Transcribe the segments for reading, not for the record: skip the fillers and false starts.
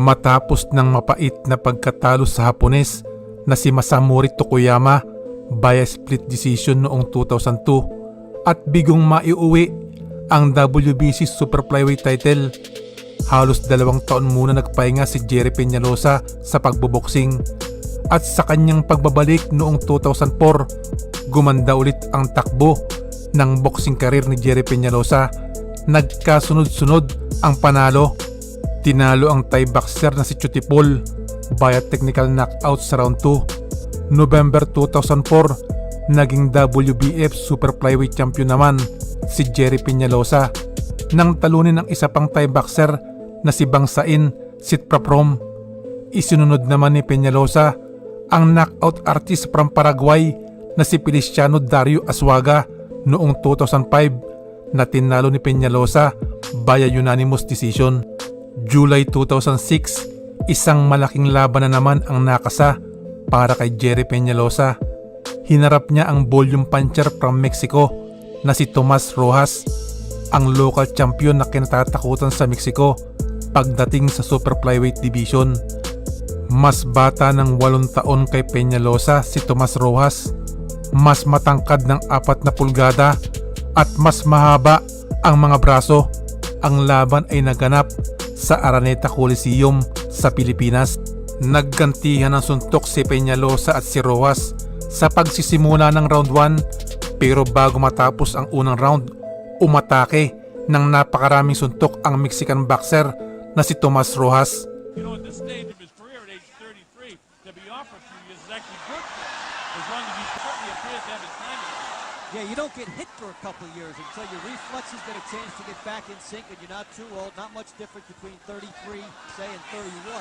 Matapos ng mapait na pagkatalo sa Hapones na si Masamori Tokuyama via split decision noong 2002 at bigong maiuwi ang WBC Super Flyweight title, halos 2 taon muna nagpahinga si Jerry Peñalosa sa pagboboksing at sa kanyang pagbabalik noong 2004, gumanda ulit ang takbo ng boxing career ni Jerry Peñalosa. Nagkasunod-sunod ang panalo. Tinalo ang Thai boxer na si Chutipol via technical knockout sa round 2. November 2004, naging WBF Super Flyweight Champion naman si Jerry Peñalosa nang talunin ng isa pang Thai boxer na si Bangsain Sitpraprom. Isinunod naman ni Peñalosa ang knockout artist from Paraguay na si Feliciano Dario Aswaga noong 2005 na tinalo ni Peñalosa via unanimous decision. July 2006, isang malaking laban na naman ang nakasa para kay Jerry Peñalosa. Hinarap niya ang volume puncher from Mexico na si Tomas Rojas, ang local champion na kinatatakutan sa Mexico pagdating sa Super Flyweight Division. Mas bata ng 8 taon kay Peñalosa si Tomas Rojas, mas matangkad ng 4 na pulgada at mas mahaba ang mga braso. Ang laban ay naganap sa Araneta Coliseum sa Pilipinas. Naggantihan ng suntok si Peñalosa at si Rojas sa pagsisimula ng round 1, pero bago matapos ang unang round, umatake ng napakaraming suntok ang Mexican boxer na si Tomas Rojas. You know, at this stage of his career at age 33, to be off for a few years is actually good for him, as long as he certainly appears to have his timing. Yeah, you don't get hit for a couple of years until your reflexes get a chance to get back in sync and you're not too old. Not much difference between 33, say, and 31.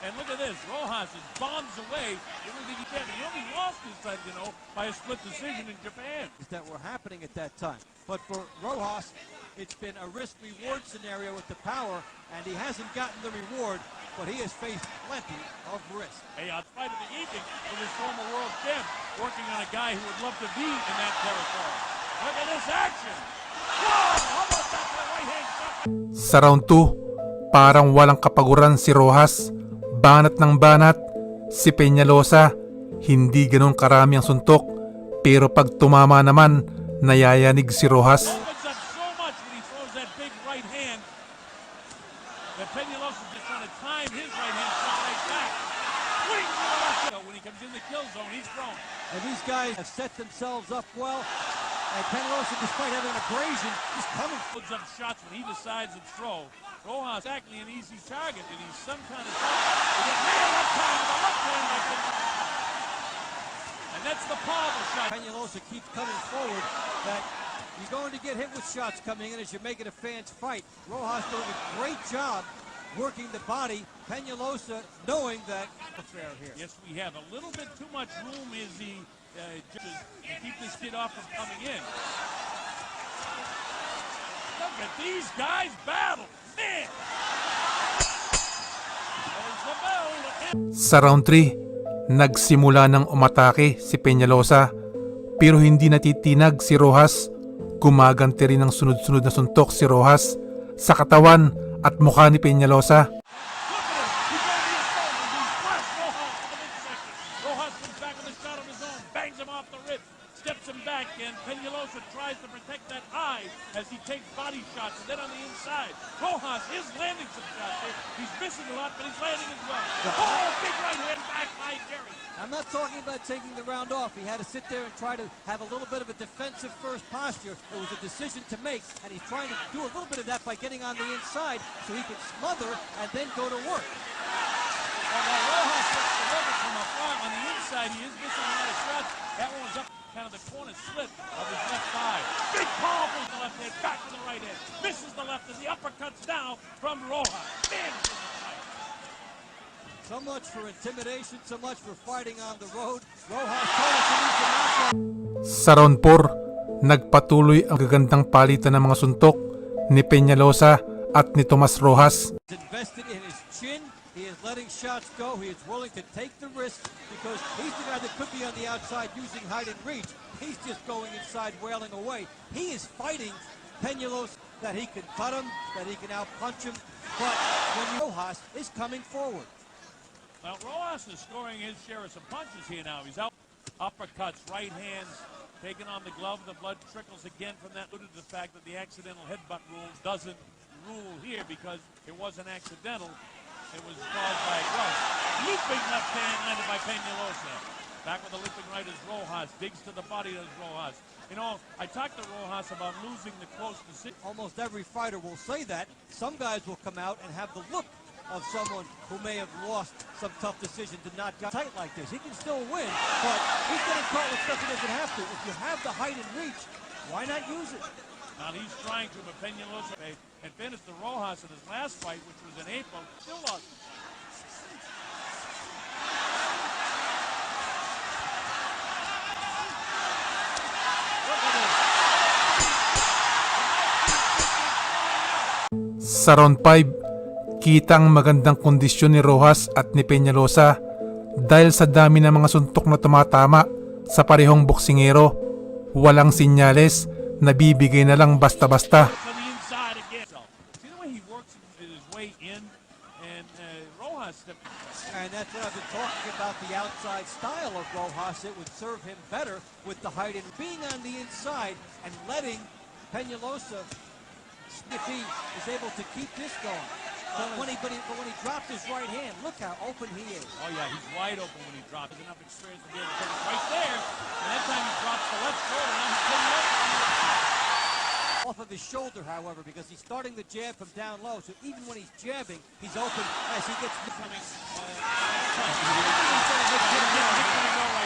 And look at this, Rojas is bombs away everything he can. He only lost his fight, you know, by a split decision in Japan. That were happening at that time. But for Rojas, it's been a risk-reward scenario with the power, and he hasn't gotten the reward, but he has faced plenty of risk. Hey, on fight of the evening with his former world champ, working on a guy who would love to be in that territory. Look at this action! Whoa! How about that right hand shot? Sa round 2, parang walang kapaguran si Rojas. Banat ng banat si Peñalosa. Hindi ganun karami ang suntok, pero pag tumama naman, nayayanig si Rojas. Opens up so much when he throws that big right hand. The Peñalosa just trying to time his right hand shot right back. Swing to the left. When he comes in the kill zone, he's thrown. And these guys have set themselves up well. And Peñalosa, despite having an abrasion, is coming. Puts up shots when he decides to throw. Rojas actually an easy target, and he's some kind of left hand with a left hand like that. And that's the powerful shot. Peñalosa keeps coming forward. That you're going to get hit with shots coming in as you're making a fan's fight. Rojas doing a great job working the body. Peñalosa knowing that fair here. Yes, we have a little bit too much room is the to keep this kid off from coming in. Look at these guys battle. Man! There's the bell. Sa round 3, nagsimula ng umatake si Peñalosa, pero hindi natitinag si Rojas. Gumaganti rin ng sunod-sunod na suntok si Rojas sa katawan at mukha ni Peñalosa. Rojas comes back with a shot of his own, bangs him off the rib, steps him back, and Peñalosa tries to protect that eye as he takes body shots, and then on the inside, Rojas is landing some shots here. He's missing a lot, but he's landing as well. Oh, big right hand back by Jerry. I'm not talking about taking the round off. He had to sit there and try to have a little bit of a defensive first posture. It was a decision to make, and he's trying to do a little bit of that by getting on the inside so he can smother and then go to work. And Rojas gets delivered from afar on the inside. He is missing a lot of shots. That one was up kind of the corner slit of his left thigh. Big powerful the left hand, back to the right hand. Misses the left, and the uppercuts now from Rojas. Man, this is a fight. So much for intimidation, so much for fighting on the road. Rojas told us he needs to knock out. Sa round 4, nagpatuloy ang gagandang palitan ng mga suntok ni Peñalosa at ni Tomas Rojas. He's invested in his chin. He is letting shots go. He is willing to take the risk because he's the guy that could be on the outside using height and reach. He's just going inside, wailing away. He is fighting Peñalosa. that he can cut him, that he can outpunch him, but when Rojas is coming forward. Well, Rojas is scoring his share of some punches here now. He's out. Uppercuts, right hands, taking on the glove. The blood trickles again from that, due to the fact that the accidental headbutt rule doesn't rule here because it wasn't accidental. It was caused by a glove. Looping left hand landed by Peñalosa. Back with the looping right is Rojas. Digs to the body as Rojas. You know, I talked to Rojas about losing the close decision. Almost every fighter will say that. Some guys will come out and have the look of someone who may have lost some tough decision to not get tight like this. He can still win, but he's getting caught with stuff he doesn't have to. If you have the height and reach, why not use it? Now he's trying to, but Peñalosa, and finished the Rojas in his last fight, which was in April, still lost. Sa round 5, kita ang magandang kondisyon ni Rojas at ni Peñalosa dahil sa dami ng mga suntok na tumatama sa parehong boksingero. Walang sinyales, nabibigay na lang basta-basta. On the inside again. So, see the way he works his way in, and Rojas. And that's what I've been talking about, the outside style of Rojas. It would serve him better with the height and being on the inside and letting Peñalosa, if he is able to keep this going. But when he dropped his right hand, look how open he is. Oh yeah, he's wide open when he drops. There's enough experience to be able to take it right there. And that time he drops the left shoulder. Now he's putting up. Off of his shoulder, however, because he's starting the jab from down low. So even when he's jabbing, he's open as he gets coming. Right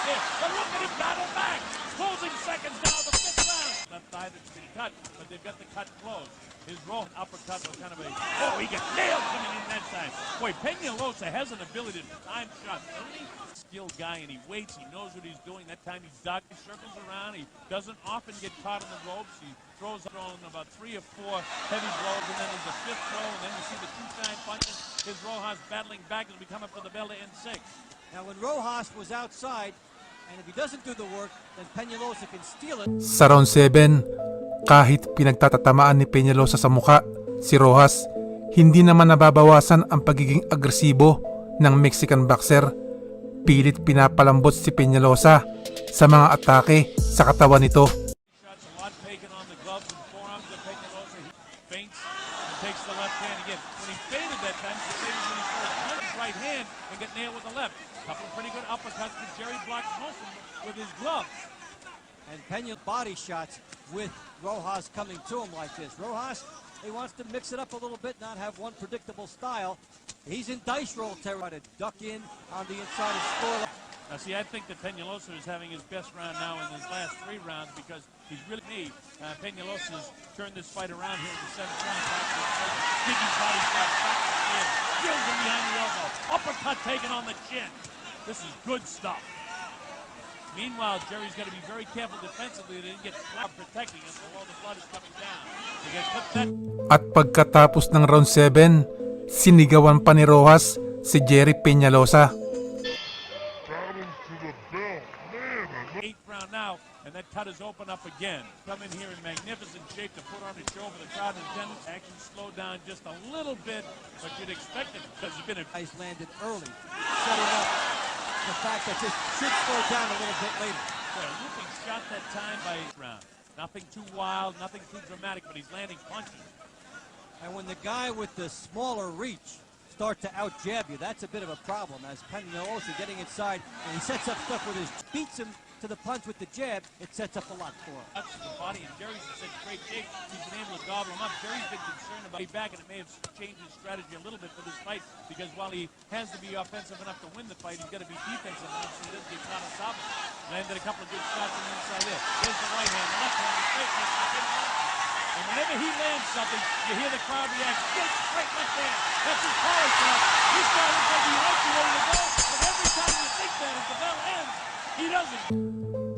there. But look at him battle back. Closing seconds now, the fifth round. Left thigh that's been cut, but they've got the cut closed. His roll uppercut was kind of a, oh, he got nailed coming in that time. Boy, Peñalosa has an ability to time shots, doesn't he? Skilled guy, and he waits, he knows what he's doing. That time he's ducked, he circles around, he doesn't often get caught in the ropes. He throws about 3 or 4 heavy blows, and then there's a 5th throw, and then you see the 2 side punches. His Rojas battling back as we come up for the bell to end 6. Now when Rojas was outside, and if he doesn't do the work, then Peñalosa can steal it. Sa round 7, kahit pinagtatatamaan ni Peñalosa sa muka si Rojas, hindi naman nababawasan ang pagiging agresibo ng Mexican boxer. Pilit pinapalambot si Peñalosa sa mga atake sa katawan nito. Shots a lot taken on the gloves and forearms of Peñalosa. He feints and takes the left hand again. When he feinted that time, he feinted when he threw his right hand and got nailed with the left. A couple of pretty good uppercuts, but Jerry blocks most of them with his gloves. And Peña body shots with Rojas coming to him like this. Rojas, he wants to mix it up a little bit, not have one predictable style. He's in dice roll territory to duck in on the inside and score. Now, see, I think that Peñalosa is having his best round now in his last 3 rounds because he's really neat. Peñalosa's turned this fight around here in the 7th round. Digging body shot, back to the chin, drills him behind the elbow. Uppercut taken on the chin. This is good stuff. Meanwhile, Jerry's got to be very careful defensively that he didn't get cloud protecting him while the blood is coming down. At pagkatapos ng round 7, sinigawan pa ni Rojas si Jerry Peñalosa. 8th round now, and that cut is open up again. Come in here in magnificent shape to put on a show for the crowd and attendance. Action slowed down just a little bit, but you'd expect it because it's been a Ice landed early, setting up the fact that this should slow down a little bit later. looping shot that time by round. Nothing too wild, nothing too dramatic, but he's landing punches. And when the guy with the smaller reach starts to out-jab you, that's a bit of a problem. As Peñalosa getting inside, and he sets up stuff with his, beats him to the punch with the jab, it sets up a lot for him. Touches the body, and Jerry's in such great shape. He's been able to gobble him up. Jerry's been concerned about back, and it may have changed his strategy a little bit for this fight, because while he has to be offensive enough to win the fight, he's got to be defensive enough so he doesn't get caught on top of it. Landed a couple of good shots on the inside there. There's the right hand, the left hand, the straight hand. And whenever he lands something, you hear the crowd react. Get straight left hand. That's his power shot. This guy looks like he might be ready to go, but every time you think that, as the bell ends, he doesn't.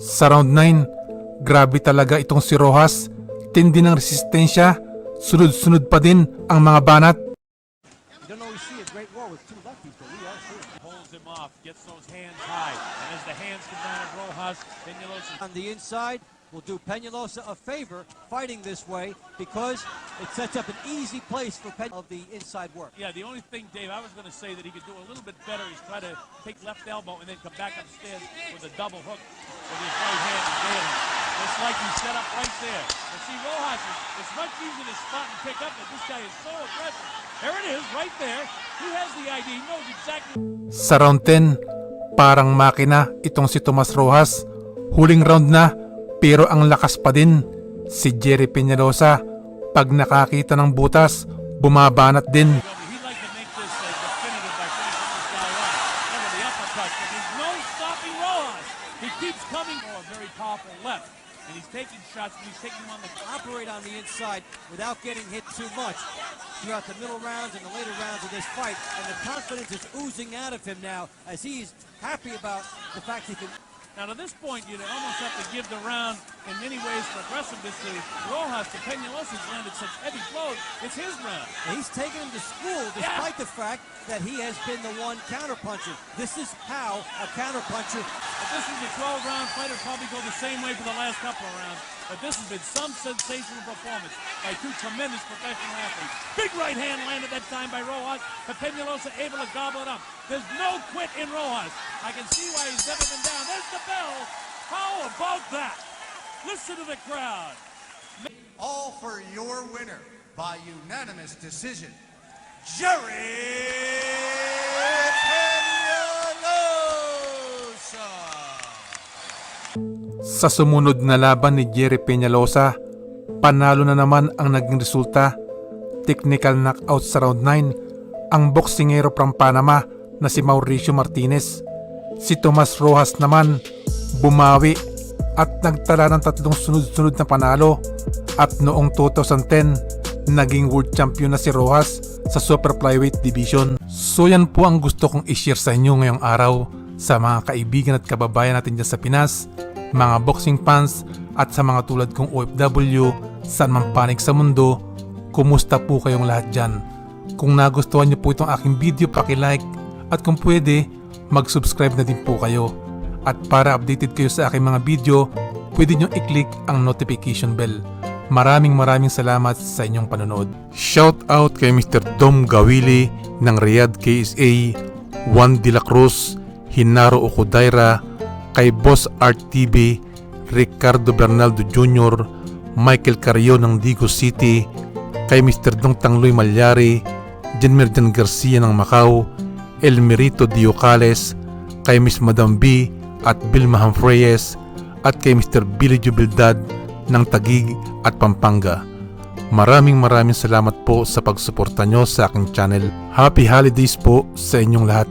Sa round 9, grabe talaga itong si Rojas. Tindi ng resistensya, sunod-sunod pa din ang mga banat. You don't always see a great war with 2 lefties, but we are seeing. Pulls him off, gets those hands high, and as the hands come down of Rojas, Peñalosa. On the inside, will do Peñalosa a favor fighting this way because it sets up an easy place for Peñalosa of the inside work. Yeah, the only thing, Dave, I was going to say that he could do a little bit better is try to take left elbow and then come back upstairs with a double hook with his right hand and nail him. Just like he set up right there. And see, Rojas, it's much easier to spot and pick up, but this guy is so aggressive. There it is, right there. He has the ID. He knows exactly. Sa round 10, parang makina itong si Tomas Rojas. Huling round na, pero ang lakas pa din. Si Jerry Peñalosa, pag nakakita ng butas, bumabanat din. He'd like to make this definitive by finishing this guy off. Look at the uppercut, but there's no stopping Rojas. He keeps coming. Oh, a very powerful left. And he's taking shots, but he's taking them on the Operate on the inside without getting hit too much throughout the middle rounds and the later rounds of this fight. And the confidence is oozing out of him now as he's happy about the fact he can. Now, to this point, you'd almost have to give the round in many ways for aggressiveness to Rojas. To Peñalosa's landed such heavy blows. It's his round. And he's taken him to school despite the fact that he has been the one counterpuncher. This is how a counterpuncher. If this was a 12-round fight, it'd probably go the same way for the last couple of rounds. But this has been some sensational performance by two tremendous professional athletes. Big right hand landed that time by Rojas, but Peñalosa able to gobble it up. There's no quit in Rojas. I can see why he's never been down. There's the bell. How about that? Listen to the crowd. All for your winner by unanimous decision, Jerry Peñalosa. Sa sumunod na laban ni Jerry Peñalosa, panalo na naman ang naging resulta. Technical knockout sa round 9 ang boksingero from Panama na si Mauricio Martinez. Si Tomas Rojas naman bumawi at nagtala ng 3 sunod-sunod na panalo, at noong 2010 naging world champion na si Rojas sa super flyweight division. So yan po ang gusto kong i-share sa inyo ngayong araw sa mga kaibigan at kababayan natin dyan sa Pinas, mga boxing fans at sa mga tulad kong OFW saan man panig sa mundo. Kumusta po kayong lahat dyan? Kung nagustuhan niyo po itong aking video, paki-like at kung pwede, mag-subscribe na din po kayo. At para updated kayo sa aking mga video, pwede nyo i-click ang notification bell. Maraming salamat sa inyong panonood. Shout out kay Mr. Dom Gawili ng Riyadh KSA, Juan de la Cruz, Hinaro Okudaira, kay Boss Art TV, Ricardo Bernaldo Jr., Michael Carrion ng Digo City, kay Mr. Dong Tangloy Malyari, Jenmerjan Garcia ng Macau, Elmerito Diocales, kay Miss Madam B at Vilma Hamfreyes, at kay Mr. Billy Jubilidad ng Taguig at Pampanga. Maraming salamat po sa pagsuporta nyo sa aking channel. Happy holidays po sa inyong lahat.